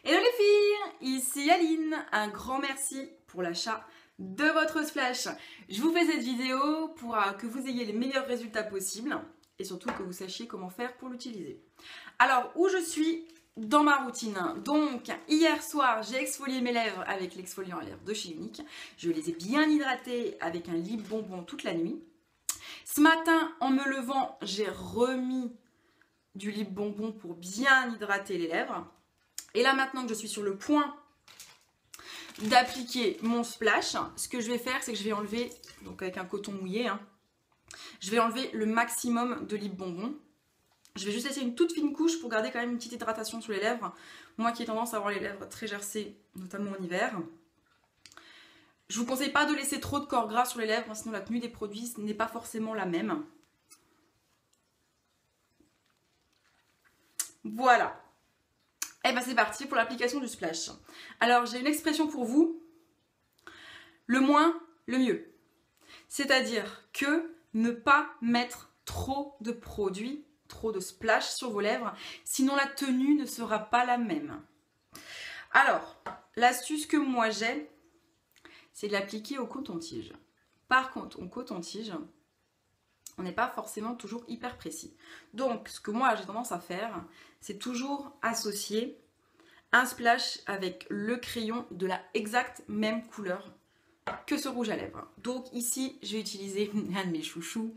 Hello les filles, ici Aline, un grand merci pour l'achat de votre splash. Je vous fais cette vidéo pour que vous ayez les meilleurs résultats possibles et surtout que vous sachiez comment faire pour l'utiliser. Alors, où je suis dans ma routine? Donc, hier soir, j'ai exfolié mes lèvres avec l'exfoliant à lèvres de chez Unique. Je les ai bien hydratées avec un lip bonbon toute la nuit. Ce matin, en me levant, j'ai remis du lip bonbon pour bien hydrater les lèvres. Et là, maintenant que je suis sur le point d'appliquer mon splash, ce que je vais faire, c'est que je vais enlever, donc avec un coton mouillé, je vais enlever le maximum de lip bonbon. Je vais juste laisser une toute fine couche pour garder quand même une petite hydratation sur les lèvres. Moi qui ai tendance à avoir les lèvres très gercées, notamment en hiver. Je vous conseille pas de laisser trop de corps gras sur les lèvres, sinon la tenue des produits n'est pas forcément la même. Voilà. Et bien c'est parti pour l'application du splash. Alors j'ai une expression pour vous. Le moins, le mieux. C'est-à-dire que ne pas mettre trop de produits, trop de splash sur vos lèvres, sinon la tenue ne sera pas la même. Alors, l'astuce que moi j'ai, c'est de l'appliquer au coton-tige. Par contre, au coton-tige, on n'est pas forcément toujours hyper précis. Donc, ce que moi j'ai tendance à faire, c'est toujours associer un splash avec le crayon de la exacte même couleur que ce rouge à lèvres. Donc ici, je vais utiliser un de mes chouchous,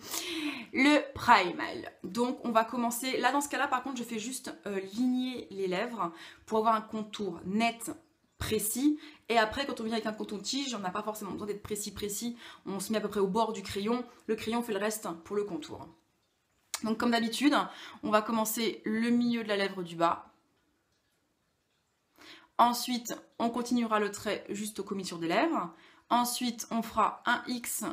le Primal. Donc on va commencer, là dans ce cas-là par contre, je fais juste ligner les lèvres pour avoir un contour net, précis. Et après, quand on vient avec un coton-tige, on n'a pas forcément besoin d'être précis. On se met à peu près au bord du crayon. Le crayon fait le reste pour le contour. Donc comme d'habitude, on va commencer le milieu de la lèvre du bas. Ensuite, on continuera le trait juste au commissure des lèvres. Ensuite, on fera un X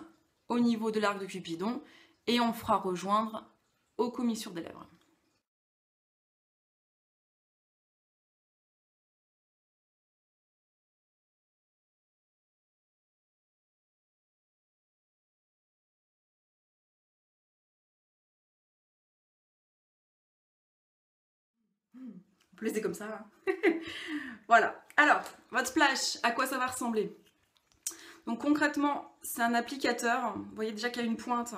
au niveau de l'arc de Cupidon et on fera rejoindre aux commissures des lèvres. On peut laisser comme ça. Voilà. Alors, votre splash, à quoi ça va ressembler? Donc concrètement, c'est un applicateur. Vous voyez déjà qu'il y a une pointe.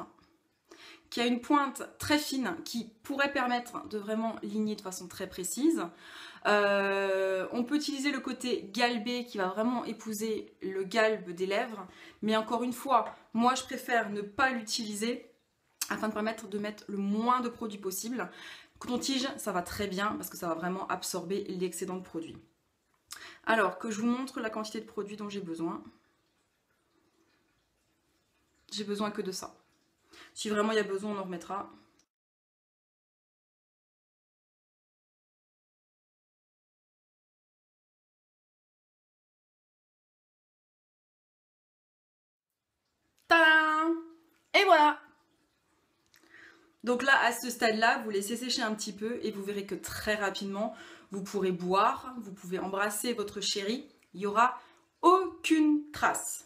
Qui a une pointe très fine qui pourrait permettre de vraiment ligner de façon très précise. On peut utiliser le côté galbé qui va vraiment épouser le galbe des lèvres. Mais encore une fois, moi je préfère ne pas l'utiliser afin de permettre de mettre le moins de produits possible. Coton-tige, ça va très bien parce que ça va vraiment absorber l'excédent de produit. Alors que je vous montre la quantité de produits dont j'ai besoin. J'ai besoin que de ça. Si vraiment il y a besoin, on en remettra. Tadam! Et voilà! Donc là, à ce stade-là, vous laissez sécher un petit peu et vous verrez que très rapidement, vous pourrez boire, vous pouvez embrasser votre chéri. Il n'y aura aucune trace.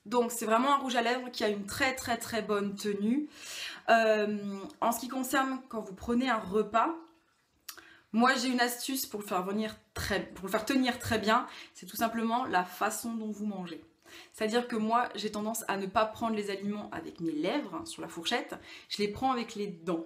Donc c'est vraiment un rouge à lèvres qui a une très bonne tenue. En ce qui concerne quand vous prenez un repas, moi j'ai une astuce pour le faire tenir très bien, c'est tout simplement la façon dont vous mangez. C'est-à-dire que moi j'ai tendance à ne pas prendre les aliments avec mes lèvres sur la fourchette, je les prends avec les dents.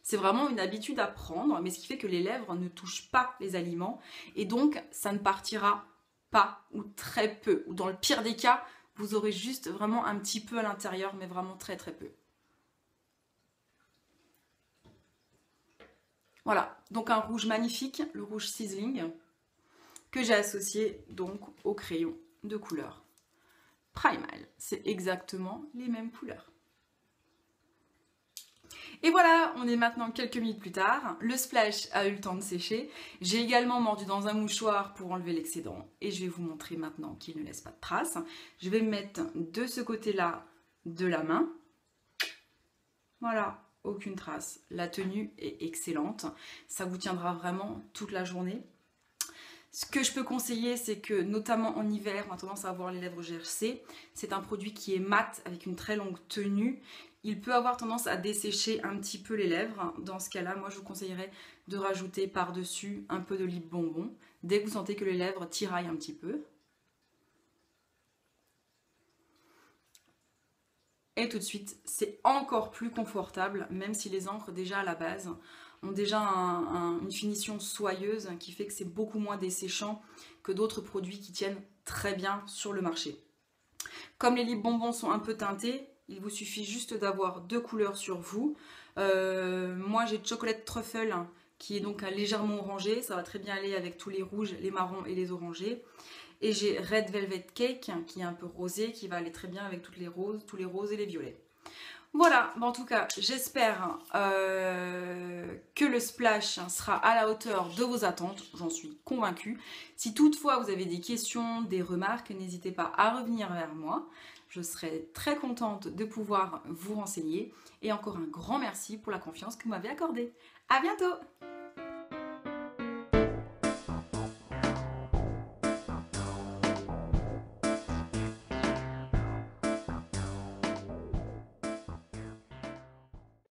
C'est vraiment une habitude à prendre, mais ce qui fait que les lèvres ne touchent pas les aliments et donc ça ne partira pas ou très peu. Ou dans le pire des cas, vous aurez juste vraiment un petit peu à l'intérieur, mais vraiment très peu. Voilà, donc un rouge magnifique, le rouge Sizzling, que j'ai associé donc au crayon de couleur Primal. C'est exactement les mêmes couleurs. Et voilà, on est maintenant quelques minutes plus tard. Le splash a eu le temps de sécher. J'ai également mordu dans un mouchoir pour enlever l'excédent. Et je vais vous montrer maintenant qu'il ne laisse pas de traces. Je vais me mettre de ce côté-là de la main. Voilà, aucune trace. La tenue est excellente. Ça vous tiendra vraiment toute la journée. Ce que je peux conseiller, c'est que notamment en hiver, on a tendance à avoir les lèvres gercées. C'est un produit qui est mat avec une très longue tenue. Il peut avoir tendance à dessécher un petit peu les lèvres. Dans ce cas-là, moi je vous conseillerais de rajouter par-dessus un peu de lip bonbon dès que vous sentez que les lèvres tiraillent un petit peu. Et tout de suite, c'est encore plus confortable, même si les encres déjà à la base ont déjà une finition soyeuse qui fait que c'est beaucoup moins desséchant que d'autres produits qui tiennent très bien sur le marché. Comme les lip bonbons sont un peu teintés, il vous suffit juste d'avoir 2 couleurs sur vous. Moi j'ai chocolate truffle qui est donc légèrement orangé, ça va très bien aller avec tous les rouges, les marrons et les orangés. Et j'ai Red Velvet Cake qui est un peu rosé, qui va aller très bien avec tous les roses et les violets. Voilà, en tout cas, j'espère que le splash sera à la hauteur de vos attentes, j'en suis convaincue. Si toutefois vous avez des questions, des remarques, n'hésitez pas à revenir vers moi. Je serai très contente de pouvoir vous renseigner. Et encore un grand merci pour la confiance que vous m'avez accordée. À bientôt!